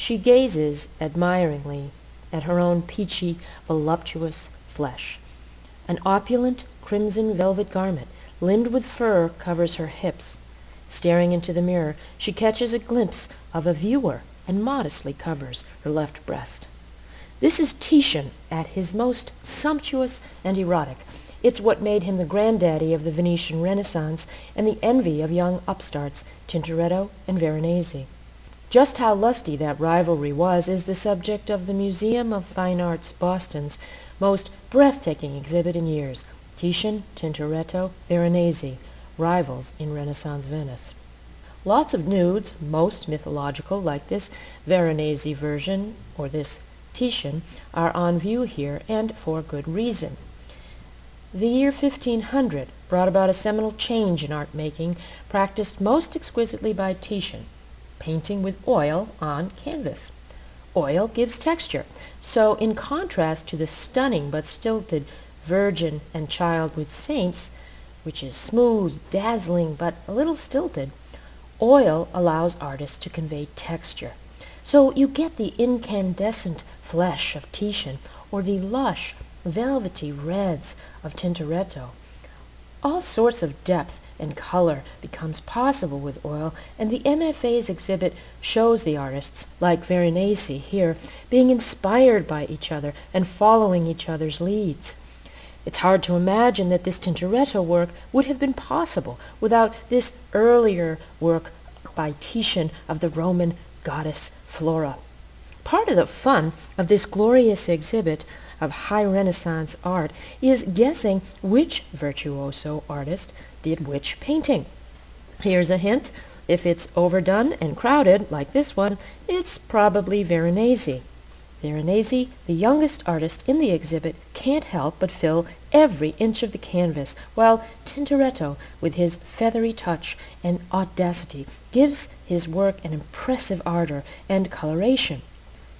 She gazes admiringly at her own peachy, voluptuous flesh. An opulent crimson velvet garment, limned with fur, covers her hips. Staring into the mirror, she catches a glimpse of a viewer and modestly covers her left breast. This is Titian at his most sumptuous and erotic. It's what made him the granddaddy of the Venetian Renaissance and the envy of young upstarts, Tintoretto and Veronese. Just how lusty that rivalry was is the subject of the Museum of Fine Arts Boston's most breathtaking exhibit in years, Titian, Tintoretto, Veronese, Rivals in Renaissance Venice. Lots of nudes, most mythological, like this Veronese version, or this Titian, are on view here, and for good reason. The year 1500 brought about a seminal change in art making, practiced most exquisitely by Titian, painting with oil on canvas. Oil gives texture, so in contrast to the stunning but stilted Virgin and Child with Saints, which is smooth, dazzling, but a little stilted, oil allows artists to convey texture. So you get the incandescent flesh of Titian, or the lush, velvety reds of Tintoretto. All sorts of depth and color becomes possible with oil, and the MFA's exhibit shows the artists, like Veronese here, being inspired by each other and following each other's leads. It's hard to imagine that this Tintoretto work would have been possible without this earlier work by Titian of the Roman goddess Flora. Part of the fun of this glorious exhibit of high Renaissance art is guessing which virtuoso artist did which painting. Here's a hint. If it's overdone and crowded, like this one, it's probably Veronese. Veronese, the youngest artist in the exhibit, can't help but fill every inch of the canvas, while Tintoretto, with his feathery touch and audacity, gives his work an impressive ardor and coloration.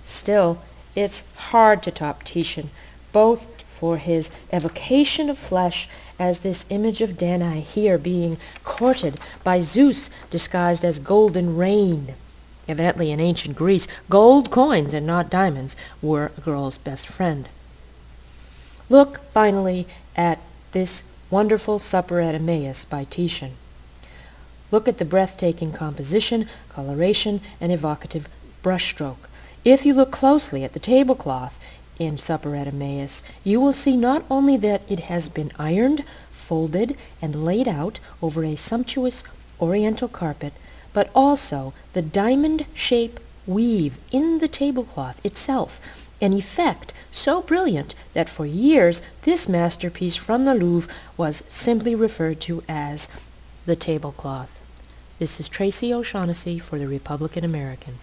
Still, it's hard to top Titian, both for his evocation of flesh, as this image of Danae here being courted by Zeus disguised as golden rain. Evidently in ancient Greece, gold coins and not diamonds were a girl's best friend. Look finally at this wonderful Supper at Emmaus by Titian. Look at the breathtaking composition, coloration, and evocative brushstroke. If you look closely at the tablecloth in Supper at Emmaus, you will see not only that it has been ironed, folded, and laid out over a sumptuous oriental carpet, but also the diamond-shaped weave in the tablecloth itself, an effect so brilliant that for years this masterpiece from the Louvre was simply referred to as the tablecloth. This is Tracy O'Shaughnessy for the Republican American.